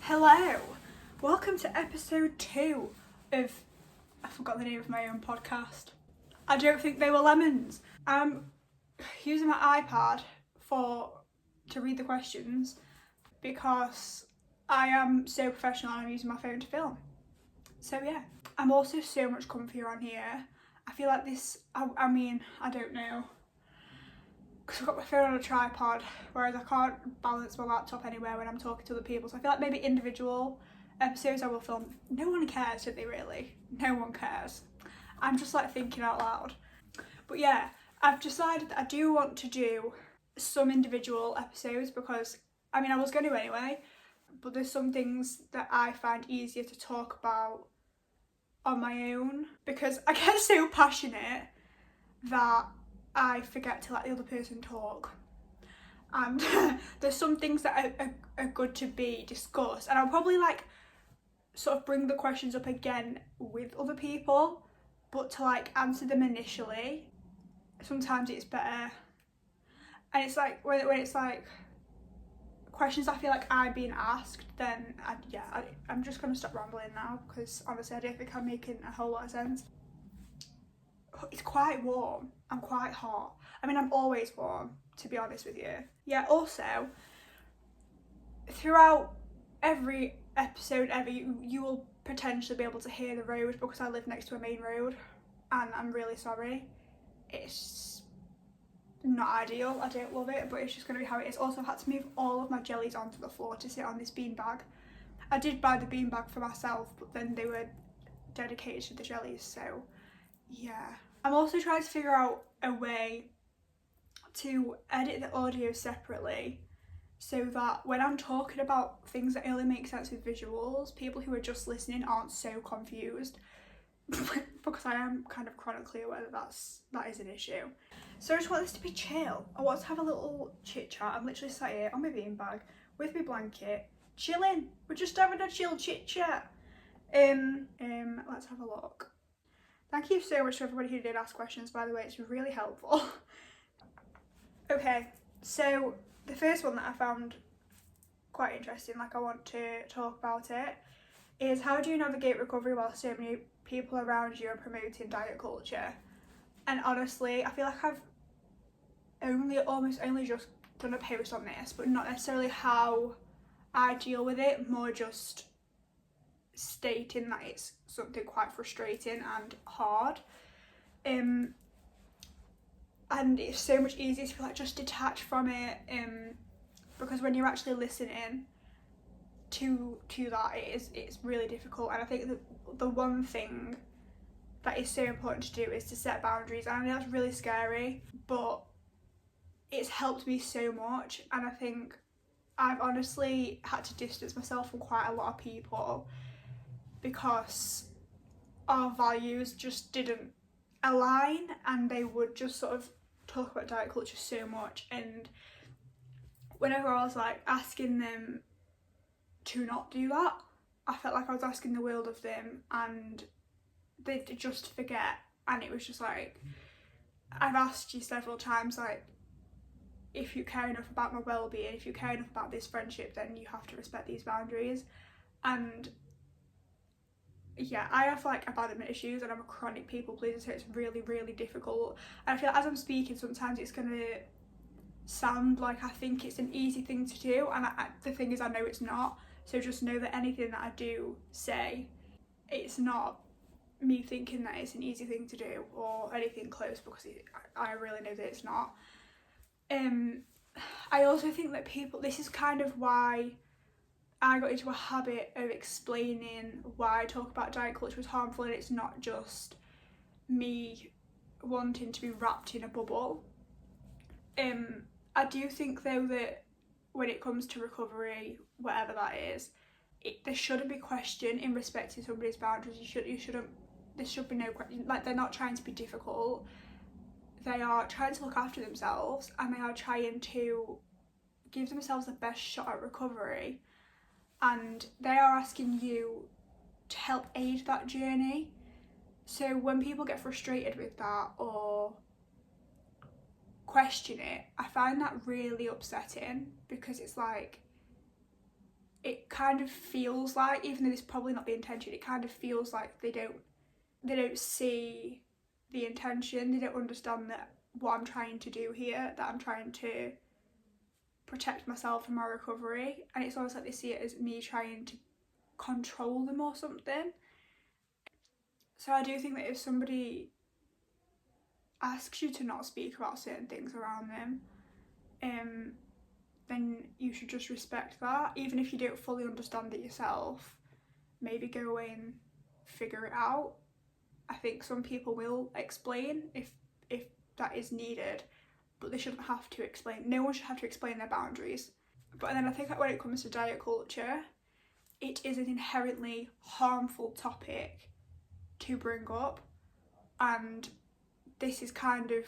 Hello, welcome to episode 2 of, I forgot the name of my own podcast. I don't think they were lemons. I'm using my iPad to read the questions because I am so professional and I'm using my phone to film. So yeah, I'm also so much comfier on here. I feel like this, I don't know, because I've got my phone on a tripod, whereas I can't balance my laptop anywhere when I'm talking to other people. So I feel like maybe individual episodes I will film. No one cares, do they really? No one cares. I'm just like thinking out loud. But yeah, I've decided that I do want to do some individual episodes because, I was going to anyway, but there's some things that I find easier to talk about on my own because I get so passionate that I forget to let the other person talk. And there's some things that are good to be discussed, and I'll probably like sort of bring the questions up again with other people, but to like answer them initially, sometimes it's better. And it's like when it's like questions I feel like I'm being asked, then I'm just gonna stop rambling now because honestly I don't think I'm making a whole lot of sense. It's quite warm. I'm quite hot. I'm always warm, to be honest with you. Yeah, also, throughout every episode ever, you will potentially be able to hear the road because I live next to a main road, and I'm really sorry. It's not ideal. I don't love it, but it's just going to be how it is. Also, I've had to move all of my jellies onto the floor to sit on this beanbag. I did buy the beanbag for myself, but then they were dedicated to the jellies, so yeah. I'm also trying to figure out a way to edit the audio separately so that when I'm talking about things that only make sense with visuals, people who are just listening aren't so confused because I am kind of chronically aware that is an issue. So I just want this to be chill. I want to have a little chit chat. I'm literally sat here on my beanbag with my blanket, chilling. We're just having a chill chit chat. Let's have a look. Thank you so much to everybody who did ask questions, by the way, it's really helpful. Okay, so the first one that I found quite interesting, like I want to talk about it, is how do you navigate recovery while so many people around you are promoting diet culture? And honestly, I feel like I've almost only just done a post on this, but not necessarily how I deal with it, more just stating that it's something quite frustrating and hard. And it's so much easier to like just detach from it, because when you're actually listening to that, it's really difficult. And I think that the one thing that is so important to do is to set boundaries. And I know that's really scary, but it's helped me so much. And I think I've honestly had to distance myself from quite a lot of people because our values just didn't align, and they would just sort of talk about diet culture so much, and whenever I was like asking them to not do that, I felt like I was asking the world of them and they'd just forget. And it was just like, I've asked you several times, like, if you care enough about my well-being, if you care enough about this friendship, then you have to respect these boundaries. And yeah, I have like abandonment issues and I'm a chronic people pleaser, so it's really, really difficult. And I feel like as I'm speaking, sometimes it's going to sound like I think it's an easy thing to do, and the thing is I know it's not. So just know that anything that I do say, it's not me thinking that it's an easy thing to do or anything close, because I really know that it's not. I also think that this is kind of why I got into a habit of explaining why I talk about diet culture was harmful, and it's not just me wanting to be wrapped in a bubble. I do think though that when it comes to recovery, whatever that is, there shouldn't be question in respect to somebody's boundaries. There should be no question. Like, they're not trying to be difficult. They are trying to look after themselves, and they are trying to give themselves the best shot at recovery. And they are asking you to help aid that journey. So when people get frustrated with that or question it, I find that really upsetting, because it's like, it kind of feels like, even though it's probably not the intention, it kind of feels like they don't see the intention, they don't understand that what I'm trying to do here, that I'm trying to protect myself from my recovery, and it's almost like they see it as me trying to control them or something. So I do think that if somebody asks you to not speak about certain things around them, then you should just respect that, even if you don't fully understand it yourself. Maybe go away and figure it out. I think some people will explain if that is needed, but they shouldn't have to explain. No one should have to explain their boundaries. But then I think that when it comes to diet culture, it is an inherently harmful topic to bring up, and this is kind of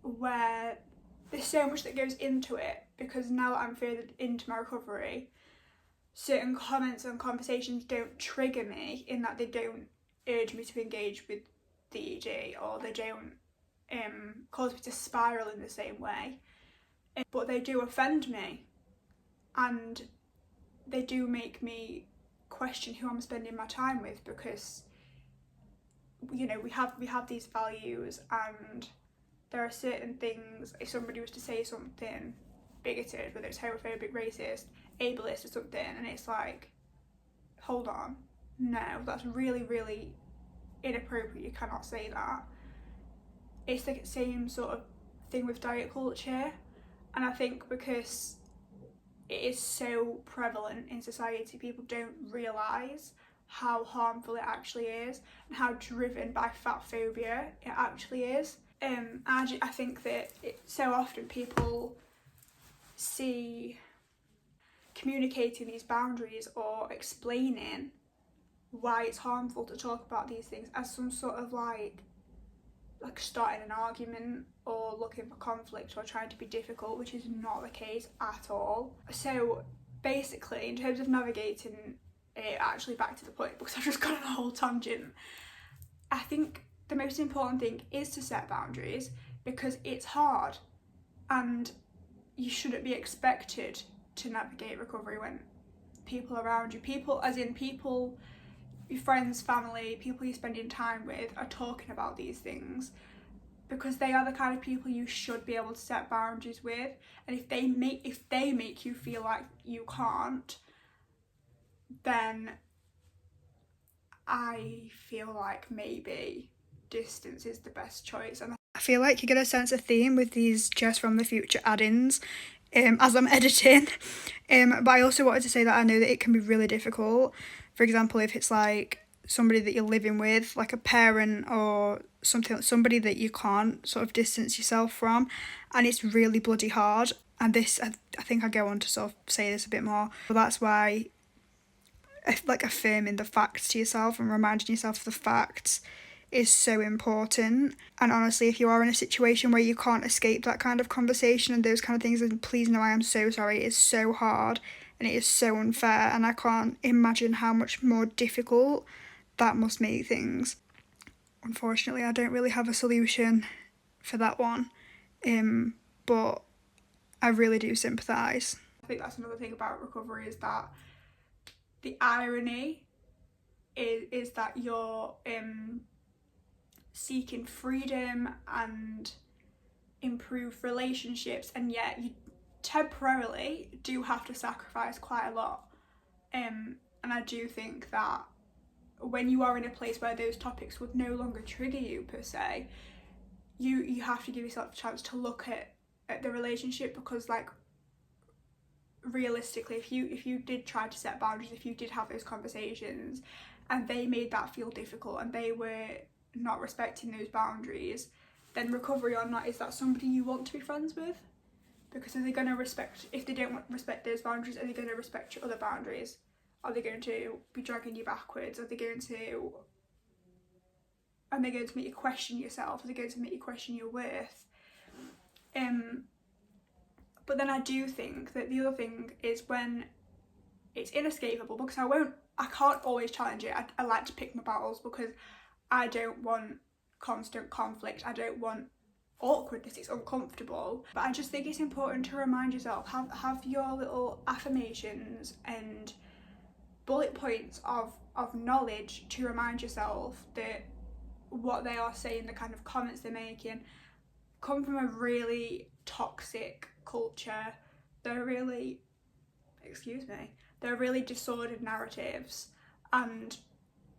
where there's so much that goes into it, because now that I'm further into my recovery, certain comments and conversations don't trigger me, in that they don't urge me to engage with the ED, or they don't cause me to spiral in the same way, but they do offend me, and they do make me question who I'm spending my time with, because we have these values, and there are certain things, if somebody was to say something bigoted, whether it's homophobic, racist, ableist or something, and it's like, hold on, no, that's really, really inappropriate, you cannot say that. It's the same sort of thing with diet culture, and I think because it is so prevalent in society, people don't realise how harmful it actually is, and how driven by fat phobia it actually is. I think that so often people see communicating these boundaries or explaining why it's harmful to talk about these things as some sort of like starting an argument or looking for conflict or trying to be difficult, which is not the case at all. So basically, in terms of navigating it, actually back to the point, because I've just gone on a whole tangent, I think the most important thing is to set boundaries, because it's hard and you shouldn't be expected to navigate recovery when people around you, your friends, family, people you're spending time with, are talking about these things, because they are the kind of people you should be able to set boundaries with. And if they make you feel like you can't, then I feel like maybe distance is the best choice. And I feel like you get a sense of theme with these Jess from the future add-ins as I'm editing, but I also wanted to say that I know that it can be really difficult. For example, if it's like somebody that you're living with, like a parent or somebody that you can't sort of distance yourself from, and it's really bloody hard. And this, I think I go on to sort of say this a bit more, but that's why like affirming the facts to yourself and reminding yourself of the facts is so important. And honestly, if you are in a situation where you can't escape that kind of conversation and those kind of things, then please know I am so sorry. It is so hard and it is so unfair, and I can't imagine how much more difficult that must make things. Unfortunately, I don't really have a solution for that one, but I really do sympathise. I think that's another thing about recovery, is that the irony is that you're seeking freedom and improved relationships, and yet you temporarily do have to sacrifice quite a lot. And I do think that when you are in a place where those topics would no longer trigger you per se, you have to give yourself a chance to look at the relationship, because like realistically, if you did try to set boundaries, if you did have those conversations and they made that feel difficult and they were not respecting those boundaries, then recovery or not, is that somebody you want to be friends with? Because are they going to respect, if they don't respect those boundaries, are they going to respect your other boundaries? Are they going to be dragging you backwards? Are they going to make you question yourself? Are they going to make you question your worth? But then I do think that the other thing is when it's inescapable, because I can't always challenge it. I like to pick my battles, because I don't want constant conflict. I don't want awkwardness, it's uncomfortable. But I just think it's important to remind yourself, have your little affirmations and bullet points of knowledge to remind yourself that what they are saying, the kind of comments they're making, come from a really toxic culture. They're really disordered narratives, and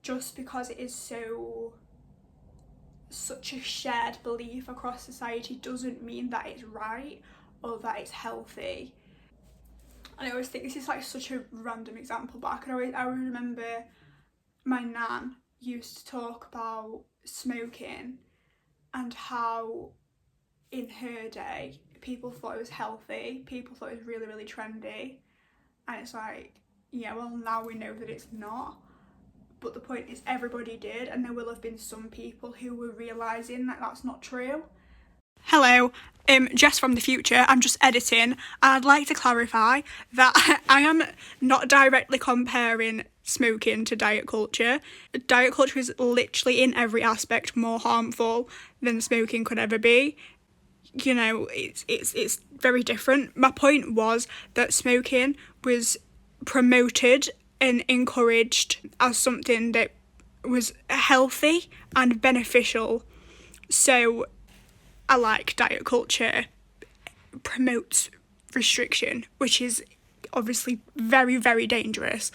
just because it is such a shared belief across society doesn't mean that it's right or that it's healthy. And I always think this is like such a random example, but I remember my nan used to talk about smoking and how in her day people thought it was healthy, people thought it was really, really trendy, and it's like, yeah, well, now we know that it's not. But the point is, everybody did, and there will have been some people who were realising that that's not true. Hello, Jess from the future. I'm just editing, and I'd like to clarify that I am not directly comparing smoking to diet culture. Diet culture is literally in every aspect more harmful than smoking could ever be. You know, it's very different. My point was that smoking was promoted and encouraged as something that was healthy and beneficial. So I like diet culture promotes restriction, which is obviously very, very dangerous.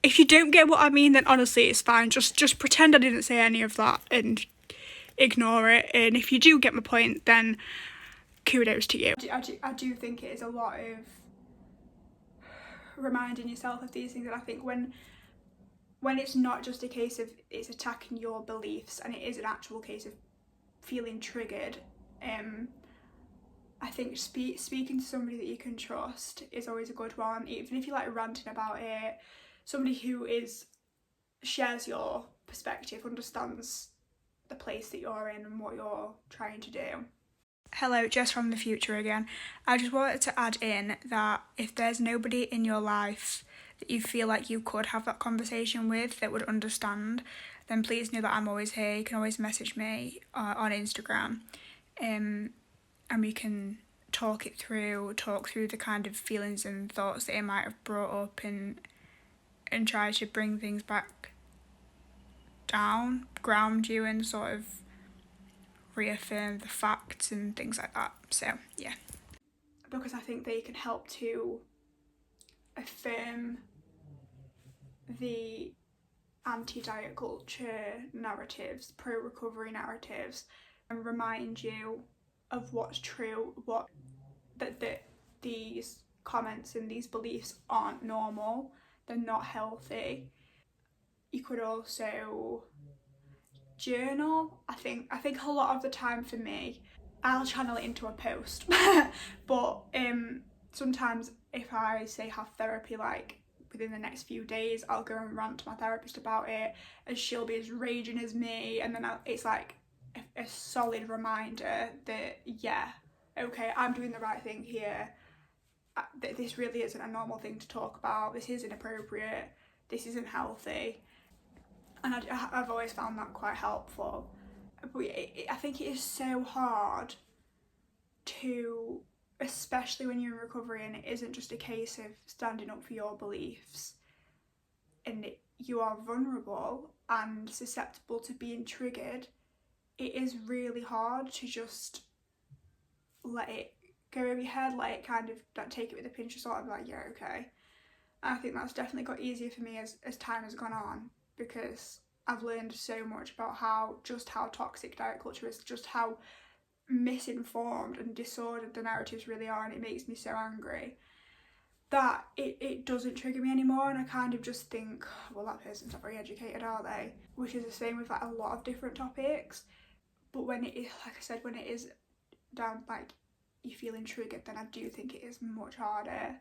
If you don't get what I mean, then honestly it's fine. Just pretend I didn't say any of that and ignore it. And if you do get my point, then kudos to you. I do think it is a lot of reminding yourself of these things, and I think when it's not just a case of it's attacking your beliefs and it is an actual case of feeling triggered, I think speaking to somebody that you can trust is always a good one, even if you're like ranting about it. Somebody who shares your perspective, understands the place that you're in and what you're trying to do. Hello, Jess from the future again. I just wanted to add in that if there's nobody in your life that you feel like you could have that conversation with that would understand, then please know that I'm always here. You can always message me on Instagram, and we can talk through the kind of feelings and thoughts that it might have brought up, and try to bring things back down, ground you, and sort of reaffirm the facts and things like that. So yeah, because I think they can help to affirm the anti-diet culture narratives, pro-recovery narratives, and remind you of what's true, that these comments and these beliefs aren't normal, they're not healthy. You could also journal. I think a lot of the time for me, I'll channel it into a post, but sometimes if I say have therapy like within the next few days, I'll go and rant to my therapist about it, and she'll be as raging as me, and then it's like a solid reminder that yeah, okay, I'm doing the right thing here. This really isn't a normal thing to talk about. This is inappropriate. This isn't healthy. And I've always found that quite helpful. But I think it is so hard to, especially when you're in recovery and it isn't just a case of standing up for your beliefs, and you are vulnerable and susceptible to being triggered, it is really hard to just let it go over your head, let it kind of like, take it with a pinch of salt and be like, yeah, okay. And I think that's definitely got easier for me as time has gone on, because I've learned so much about how toxic diet culture is, just how misinformed and disordered the narratives really are, and it makes me so angry that it doesn't trigger me anymore, and I kind of just think, well, that person's not very educated, are they? Which is the same with like a lot of different topics. But when it is, like I said, when it is down, like you're feeling triggered, then I do think it is much harder.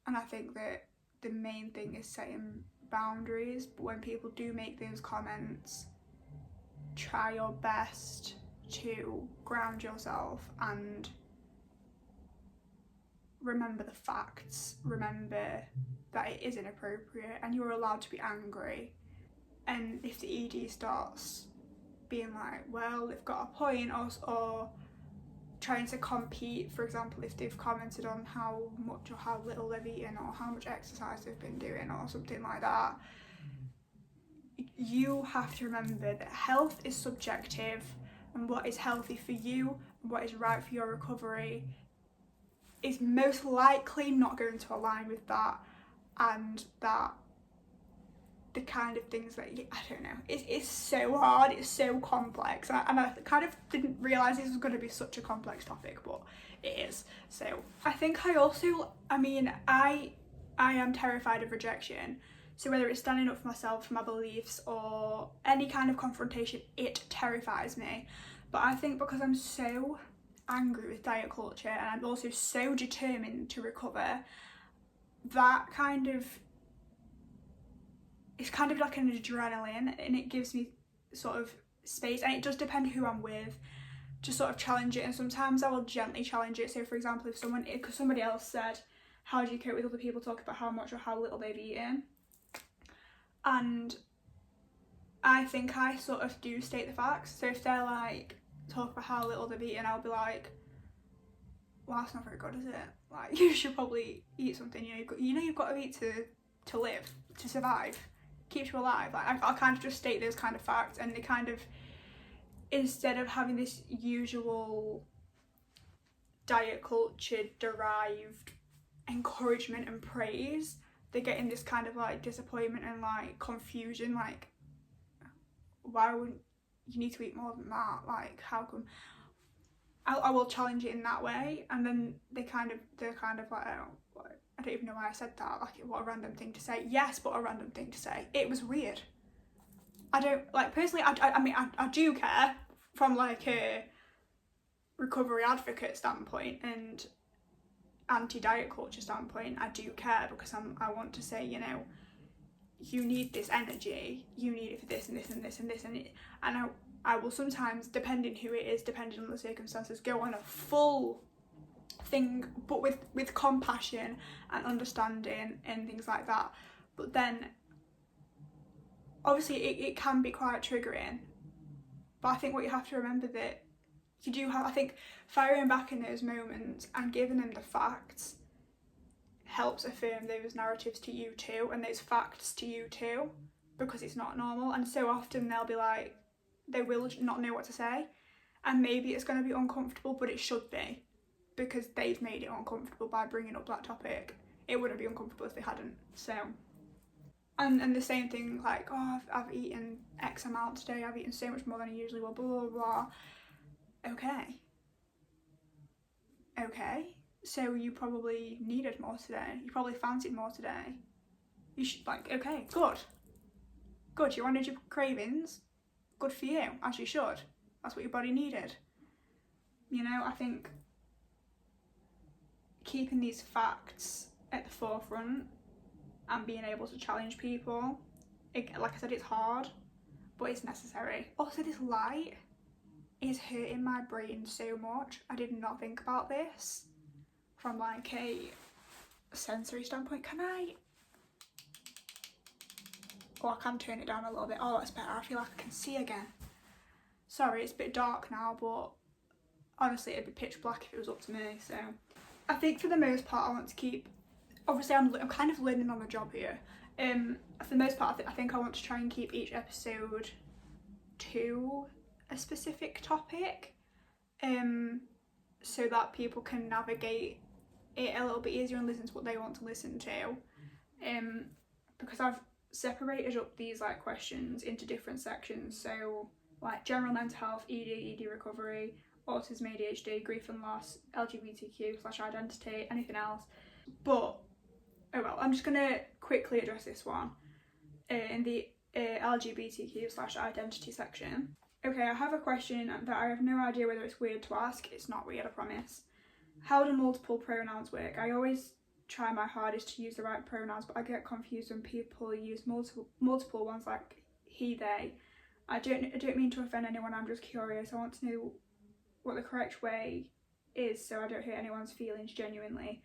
And I think that the main thing is setting boundaries, but when people do make those comments, try your best to ground yourself and remember the facts, remember that it is inappropriate and you're allowed to be angry. And if the ED starts being like, well, they've got a point, or trying to compete, for example, if they've commented on how much or how little they've eaten or how much exercise they've been doing or something like that. You have to remember that health is subjective, and what is healthy for you and what is right for your recovery is most likely not going to align with that, and that the kind of things that I don't know, it's so hard, it's so complex, and I kind of didn't realise this was going to be such a complex topic, but it is. So I think I am terrified of rejection, so whether it's standing up for myself, for my beliefs, or any kind of confrontation, it terrifies me. But I think because I'm so angry with diet culture and I'm also so determined to recover, that kind of, it's kind of like an adrenaline, and it gives me sort of space, and it does depend who I'm with to sort of challenge it, and sometimes I will gently challenge it. So for example, because somebody else said, how do you cope with other people talking about how much or how little they've eaten? And I think I sort of do state the facts. So if they're like, talk about how little they've eaten, I'll be like, well, that's not very good, is it? Like, you should probably eat something, you've got to eat to live, to survive, keeps you alive. Like, I'll kind of just state those kind of facts, and they kind of, instead of having this usual diet culture derived encouragement and praise, they're getting this kind of like disappointment and like confusion, like, why wouldn't you need to eat more than that? Like, how come? I will challenge it in that way, and then they're kind of like, oh, I don't even know why I said that, like, what a random thing to say. Yes, but a random thing to say. It was weird. I don't, like, personally, I do care from like a recovery advocate standpoint and anti-diet culture standpoint. I do care because I want to say, you need this energy, you need it for this and this and this and this, and I will sometimes, depending who it is, depending on the circumstances, go on a full thing, but with compassion and understanding and things like that. But then obviously it can be quite triggering, but I think what you have to remember, that you do have, I think firing back in those moments and giving them the facts helps affirm those narratives to you too, and those facts to you too, because it's not normal. And so often they'll be like, they will not know what to say, and maybe it's going to be uncomfortable, but it should be, because they've made it uncomfortable by bringing up that topic. It wouldn't be uncomfortable if they hadn't. So, and the same thing, like, oh, I've eaten X amount today, I've eaten so much more than I usually will, blah blah blah. Okay, so you probably needed more today, you probably fancied more today, you should, like, okay, good, you wanted your cravings, good for you, as you should, that's what your body needed. I think keeping these facts at the forefront and being able to challenge people, like I said, it's hard, but it's necessary. Also, this light is hurting my brain so much. I did not think about this from like a sensory standpoint. I can turn it down a little bit. Oh, that's better. I feel like I can see again. Sorry, it's a bit dark now, but honestly it'd be pitch black if it was up to me. So I think for the most part I want to keep, obviously I'm kind of learning on the job here. For the most part I think I want to try and keep each episode to a specific topic, so that people can navigate it a little bit easier and listen to what they want to listen to, because I've separated up these like questions into different sections, so like general mental health, ED recovery, autism, ADHD, grief and loss, LGBTQ/identity, anything else. But oh well, I'm just gonna quickly address this one in the LGBTQ/identity section. Okay, I have a question that I have no idea whether it's weird to ask. It's not weird, I promise. How do multiple pronouns work? I always try my hardest to use the right pronouns, but I get confused when people use multiple ones like he, they. I don't mean to offend anyone, I'm just curious. I want to know what the correct way is so I don't hurt anyone's feelings genuinely.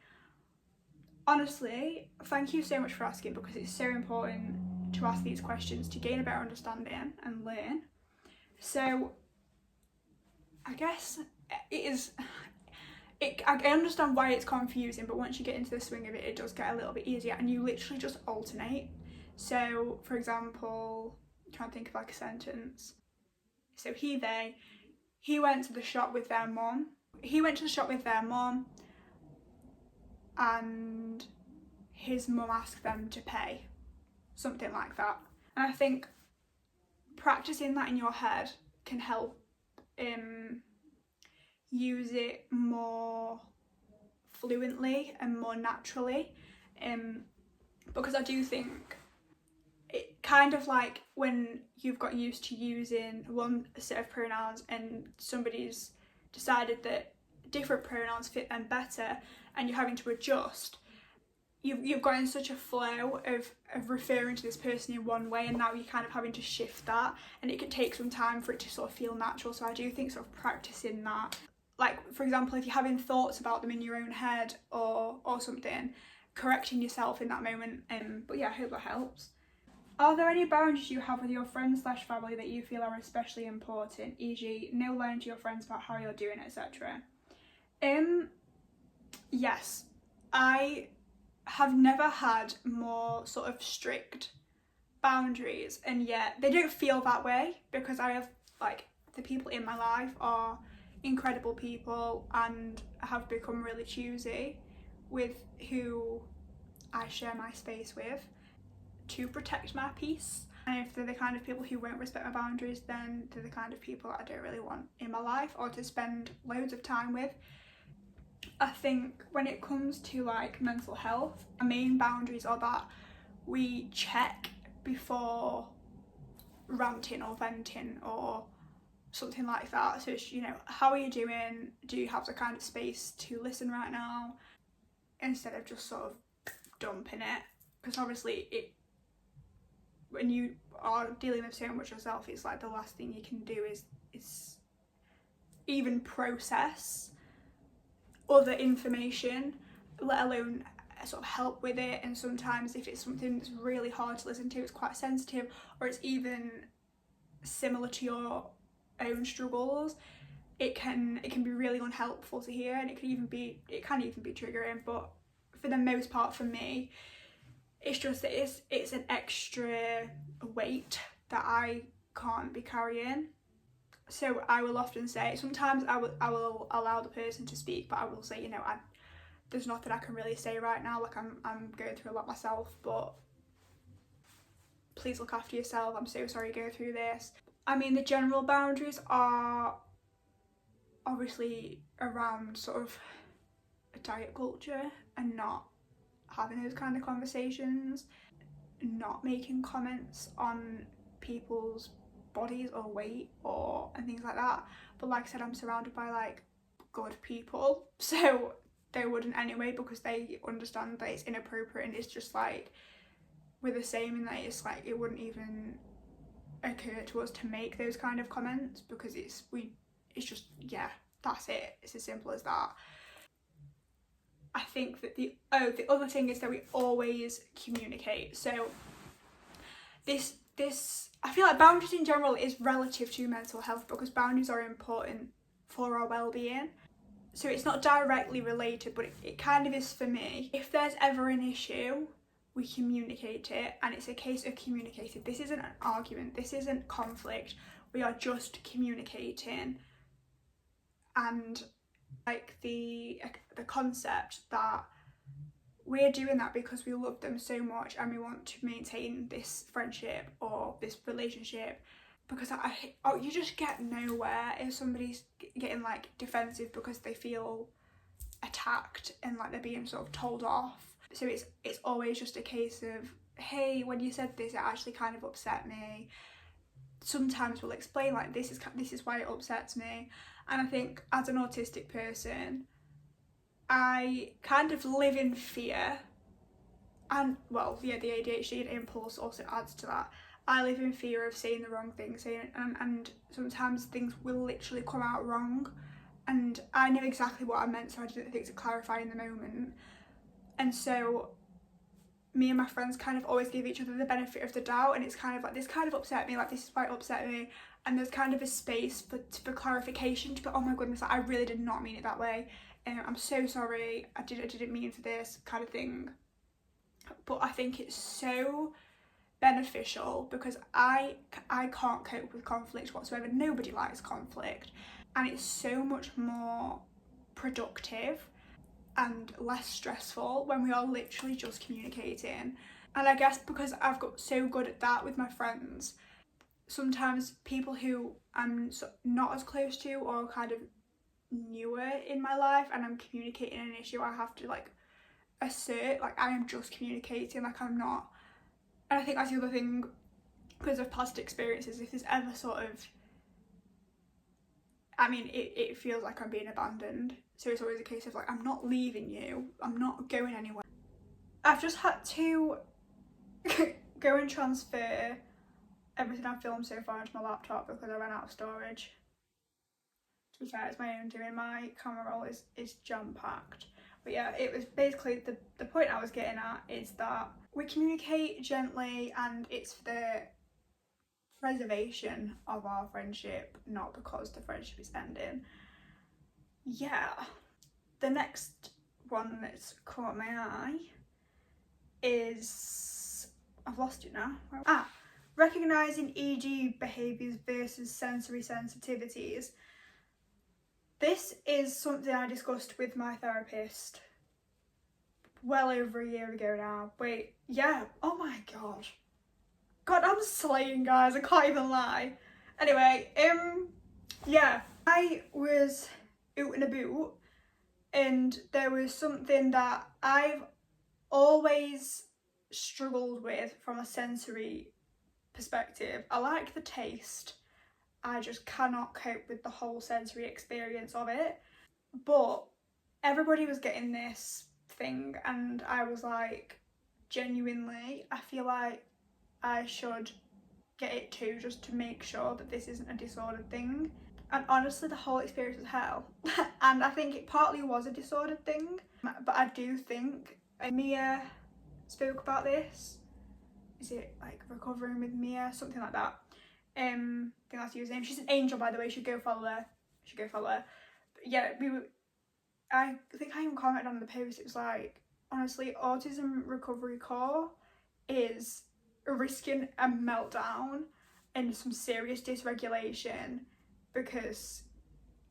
Honestly, thank you so much for asking, because it's so important to ask these questions to gain a better understanding and learn. So I guess I understand why it's confusing, but once you get into the swing of it, it does get a little bit easier, and you literally just alternate. So, for example, I'm trying to think of like a sentence. So he went to the shop with their mum. He went to the shop with their mum, and his mum asked them to pay. Something like that. And I think practicing that in your head can help use it more fluently and more naturally, because I do think it kind of like when you've got used to using one set of pronouns and somebody's decided that different pronouns fit them better and you're having to adjust, you've got in such a flow of referring to this person in one way, and now you're kind of having to shift that, and it could take some time for it to sort of feel natural. So I do think sort of practicing that, like for example, if you're having thoughts about them in your own head or something, correcting yourself in that moment. But yeah, I hope that helps. Are there any boundaries you have with your friends/family that you feel are especially important, e.g. no lying to your friends about how you're doing, etc.? Yes, I have never had more sort of strict boundaries, and yet they don't feel that way because I have, like, the people in my life are incredible people and have become really choosy with who I share my space with to protect my peace. And if they're the kind of people who won't respect my boundaries, then they're the kind of people I don't really want in my life or to spend loads of time with. I think when it comes to like mental health, our main boundaries are that we check before ranting or venting or something like that. So it's, you know, how are you doing? Do you have the kind of space to listen right now? Instead of just sort of dumping it. Because obviously when you are dealing with so much yourself, it's like the last thing you can do is even process other information, let alone sort of help with it. And sometimes if it's something that's really hard to listen to, it's quite sensitive, or it's even similar to your own struggles, it can be really unhelpful to hear, and it can even be triggering. But for the most part, for me, it's just that it's an extra weight that I can't be carrying. So I will often say, sometimes I will allow the person to speak, but I will say, you know, there's nothing I can really say right now, like I'm going through a lot myself, but please look after yourself, I'm so sorry you go through this. I mean, the general boundaries are obviously around sort of a diet culture and not having those kind of conversations, not making comments on people's bodies or weight and things like that. But like I said, I'm surrounded by like good people, so they wouldn't anyway, because they understand that it's inappropriate, and it's just like we're the same in that it's like it wouldn't even occur to us to make those kind of comments, because it's just, yeah, that's it, it's as simple as that. I think that the other thing is that we always communicate. So this I feel like boundaries in general is relative to mental health, because boundaries are important for our well-being. So it's not directly related, but it kind of is for me. If there's ever an issue, we communicate it, and it's a case of communicating. This isn't an argument, this isn't conflict, we are just communicating. And like the concept that we're doing that because we love them so much and we want to maintain this friendship or this relationship, because you just get nowhere if somebody's getting like defensive because they feel attacked and like they're being sort of told off. So it's always just a case of, hey, when you said this, it actually kind of upset me. Sometimes we'll explain like this is why it upsets me. And I think as an autistic person, I kind of live in fear, and well, yeah, the ADHD and impulse also adds to that. I live in fear of saying the wrong thing, and sometimes things will literally come out wrong, and I know exactly what I meant, so I didn't think to clarify in the moment. And so me and my friends kind of always give each other the benefit of the doubt, and it's kind of like, this kind of upset me, like this is why it upset me, and there's kind of a space for clarification, to be, oh my goodness, like, I really did not mean it that way, I'm so sorry, I didn't mean for this kind of thing. But I think it's so beneficial because I can't cope with conflict whatsoever. Nobody likes conflict, and it's so much more productive and less stressful when we are literally just communicating. And I guess because I've got so good at that with my friends, sometimes people who I'm not as close to or kind of newer in my life and I'm communicating an issue, I have to like assert like I am just communicating, like I'm not. And I think that's the other thing, because of past experiences, if there's ever sort of, I mean, it feels like I'm being abandoned. So it's always a case of like, I'm not leaving you, I'm not going anywhere. I've just had to go and transfer everything I've filmed so far into my laptop because I ran out of storage. To be fair, it's my own doing, my camera roll is jam-packed. But yeah, it was basically, the point I was getting at is that we communicate gently and it's for the preservation of our friendship, not because the friendship is ending. Yeah. The next one that's caught my eye is, I've lost it now. Recognising EG behaviours versus sensory sensitivities. This is something I discussed with my therapist well over a year ago now. Wait, yeah, oh my god. God, I'm slaying, guys, I can't even lie. Anyway, yeah, I was out and about and there was something that I've always struggled with from a sensory perspective. I like the taste, I just cannot cope with the whole sensory experience of it. But everybody was getting this thing and I was like, genuinely, I feel like I should get it too, just to make sure that this isn't a disordered thing. And honestly, the whole experience was hell. And I think it partly was a disordered thing, but I do think Mia spoke about this. Is it like Recovering with Mia, something like that? I think that's her name. She's an angel, by the way. You should go follow her. But yeah, I think I even commented on the post. It was like, honestly, autism recovery core is risking a meltdown and some serious dysregulation because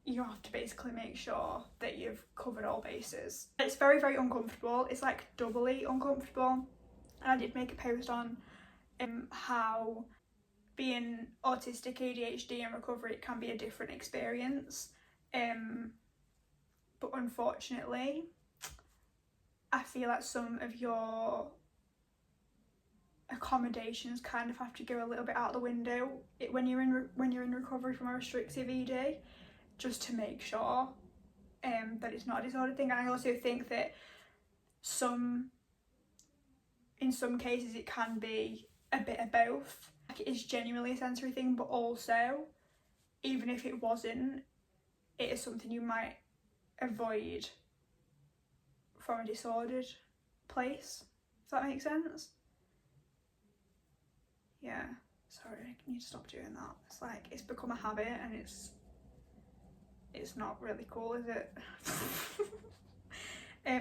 you have to basically make sure that you've covered all bases. It's very, very uncomfortable. It's like doubly uncomfortable. And I did make a post on how being autistic, ADHD and recovery can be a different experience. But unfortunately, I feel like some of your accommodations kind of have to go a little bit out the window when you're in recovery from a restrictive ED, just to make sure that it's not a disordered thing. And I also think that in some cases it can be a bit of both. Like, it is genuinely a sensory thing, but also, even if it wasn't, it is something you might avoid from a disordered place, if that makes sense. Yeah, sorry, I need to stop doing that. It's like, it's become a habit and it's not really cool, is it?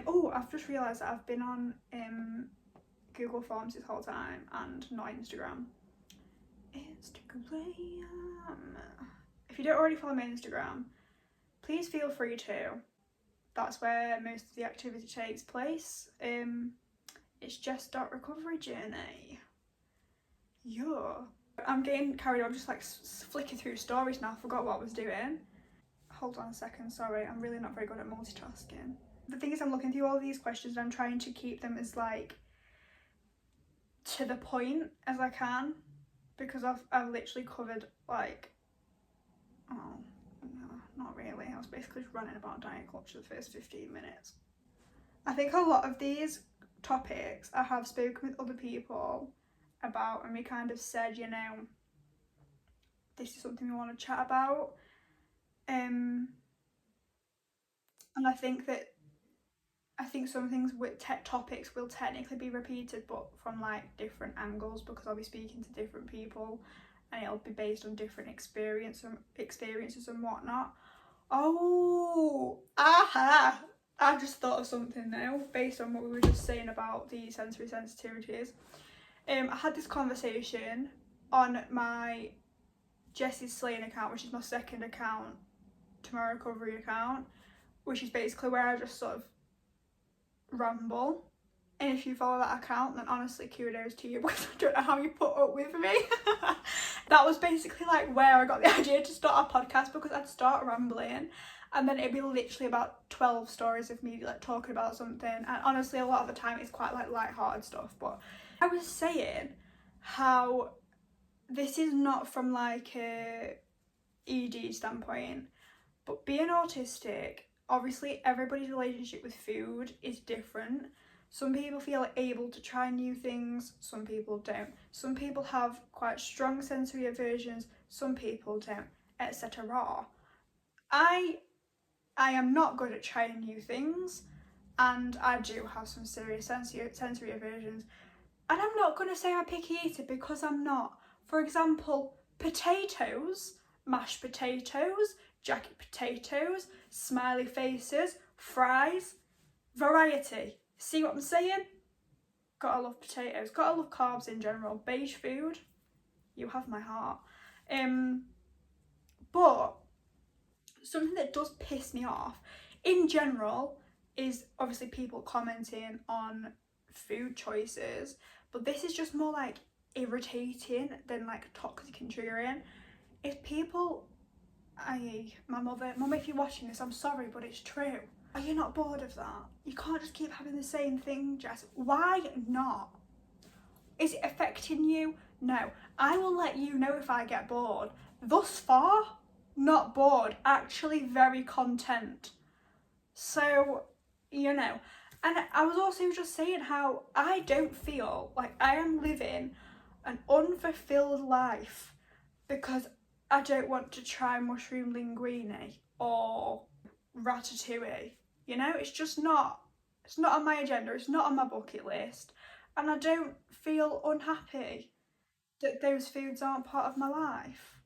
Oh, I've just realised that I've been on Google Forms this whole time and not Instagram. If you don't already follow me on Instagram, please feel free to. That's where most of the activity takes place. It's Jess.recoveryjourney. Yeah. I'm getting carried on, just like flicking through stories now. I forgot what I was doing. Hold on a second, sorry, I'm really not very good at multitasking. The thing is, I'm looking through all these questions and I'm trying to keep them as like to the point as I can, because I've literally covered like, oh no, not really. I was basically just ranting about diet culture the first 15 minutes. I think a lot of these topics I have spoken with other people about and we kind of said, you know, this is something we want to chat about. And I think that I think some things with topics will technically be repeated, but from like different angles, because I'll be speaking to different people and it'll be based on different experiences and whatnot. Oh, aha! I just thought of something now based on what we were just saying about the sensory sensitivities. I had this conversation on my Jess's Slaying account, which is my second account to my recovery account, which is basically where I just sort of ramble. And if you follow that account, then honestly kudos to you, because I don't know how you put up with me. That was basically like where I got the idea to start a podcast, because I'd start rambling and then it'd be literally about 12 stories of me like talking about something, and honestly a lot of the time it's quite like lighthearted stuff. But I was saying how this is not from like a ED standpoint, but being autistic, obviously everybody's relationship with food is different. Some people feel able to try new things, some people don't. Some people have quite strong sensory aversions, some people don't, etc. I am not good at trying new things, and I do have some serious sensory aversions. And I'm not going to say I'm a picky eater, because I'm not. For example, potatoes, mashed potatoes, jacket potatoes, smiley faces, fries, variety. See what I'm saying? Gotta love potatoes, gotta love carbs in general. Beige food, you have my heart. But something that does piss me off in general is obviously people commenting on food choices, but this is just more like irritating than like toxic and triggering. If people, my mum, if you're watching this, I'm sorry, but it's true. Are you not bored of that? You can't just keep having the same thing, Jess. Why not? Is it affecting you? No. I will let you know if I get bored. Thus far, not bored, actually very content. So, you know. And I was also just saying how I don't feel like I am living an unfulfilled life because I don't want to try mushroom linguine or ratatouille. You know, it's not on my agenda, it's not on my bucket list, and I don't feel unhappy that those foods aren't part of my life.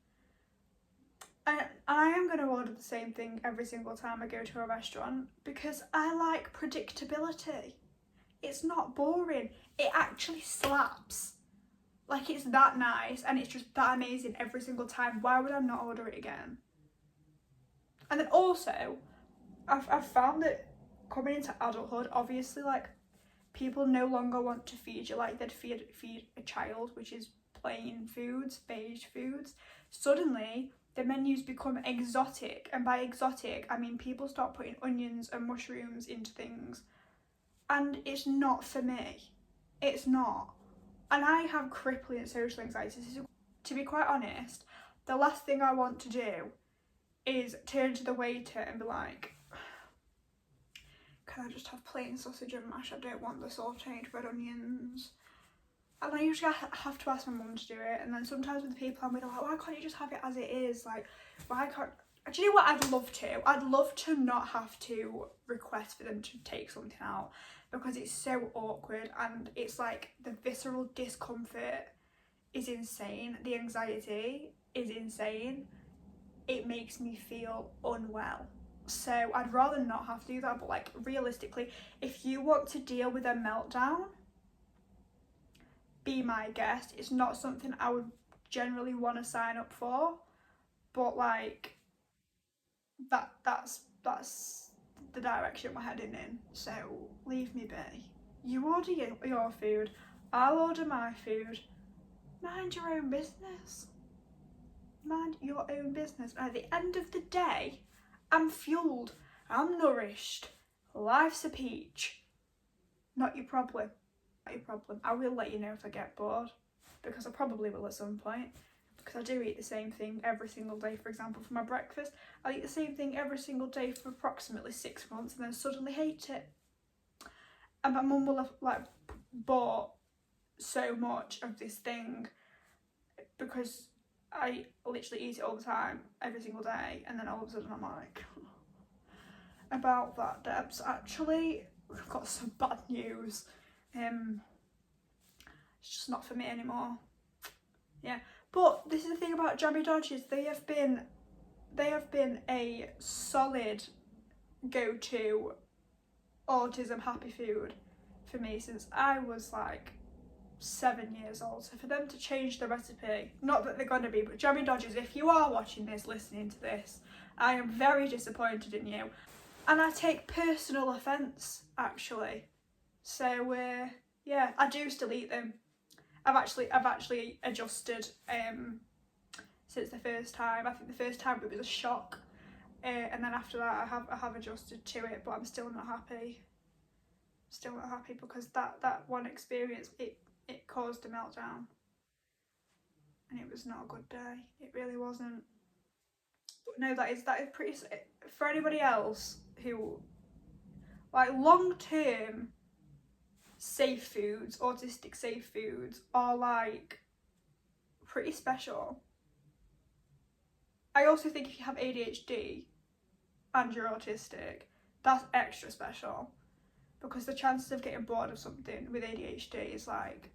And I am going to order the same thing every single time I go to a restaurant, because I like predictability. It's not boring, it actually slaps. Like, it's that nice and it's just that amazing every single time. Why would I not order it again? And then also, I've found that coming into adulthood, obviously, like, people no longer want to feed you like they'd feed a child, which is plain foods, beige foods. Suddenly, the menus become exotic, and by exotic, I mean people start putting onions and mushrooms into things, and it's not for me. It's not. And I have crippling social anxiety. So, to be quite honest, the last thing I want to do is turn to the waiter and be like, can I just have plain sausage and mash? I don't want the sautéed red onions. And I usually have to ask my mum to do it. And then sometimes with the people I'm with, I'm like, why can't you just have it as it is? Like, why can't... Do you know what I'd love to? I'd love to not have to request for them to take something out, because it's so awkward and it's like the visceral discomfort is insane. The anxiety is insane. It makes me feel unwell. So I'd rather not have to do that. But like, realistically, if you want to deal with a meltdown, be my guest. It's not something I would generally want to sign up for, but like that's the direction we're heading in. So leave me be. You order your food, I'll order my food. Mind your own business. Mind your own business. And at the end of the day, I'm fueled, I'm nourished, life's a peach. Not your problem. Not your problem. I will let you know if I get bored, because I probably will at some point, because I do eat the same thing every single day. For example, for my breakfast, I eat the same thing every single day for approximately 6 months and then suddenly hate it. And my mum will have like bought so much of this thing because I literally eat it all the time, every single day, and then all of a sudden I'm like, about that, Debs, actually, we've got some bad news. It's just not for me anymore. Yeah, but this is the thing about Jammy Dodgers. They have been a solid go-to autism happy food for me since I was like 7 years old. So for them to change the recipe, not that they're gonna be, but Jammy Dodgers, if you are watching this, listening to this, I am very disappointed in you, and I take personal offence actually. So yeah, I do still eat them. I've actually adjusted since the first time. I think the first time it was a shock, and then after that I have adjusted to it, but I'm still not happy. Still not happy because that one experience, it caused a meltdown, and it was not a good day. It really wasn't. But no, that is pretty, for anybody else who like long-term safe foods, autistic safe foods are like pretty special. I also think if you have ADHD and you're autistic, that's extra special, because the chances of getting bored of something with ADHD is like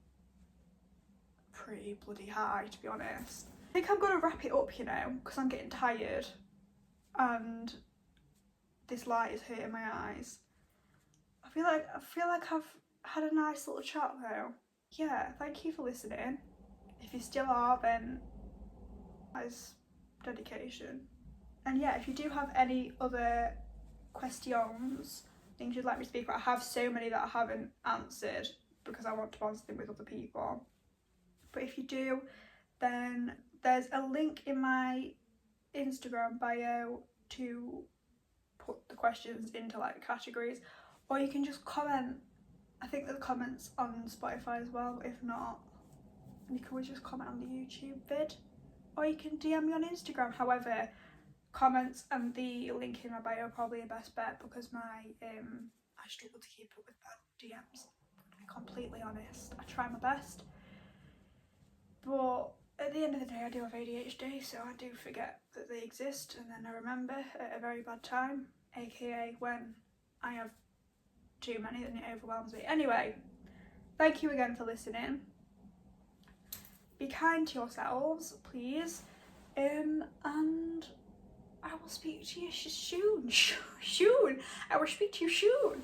pretty bloody high, to be honest. I think I'm gonna wrap it up, you know, because I'm getting tired and this light is hurting my eyes. I feel like I've had a nice little chat though. Yeah, thank you for listening. If you still are, then that is dedication. And yeah, if you do have any other questions, things you'd like me to speak about, I have so many that I haven't answered because I want to answer them with other people. But if you do, then there's a link in my Instagram bio to put the questions into like categories, or you can just comment. I think there's comments on Spotify as well. If not, you can always just comment on the YouTube vid, or you can DM me on Instagram. However, comments and the link in my bio are probably a best bet, because I struggle to keep up with DMs, to be completely honest. I try my best, but at the end of the day I do have ADHD, so I do forget that they exist, and then I remember at a very bad time, aka when I have too many and it overwhelms me. Anyway, thank you again for listening. Be kind to yourselves, please, and I will speak to you soon. I will speak to you soon.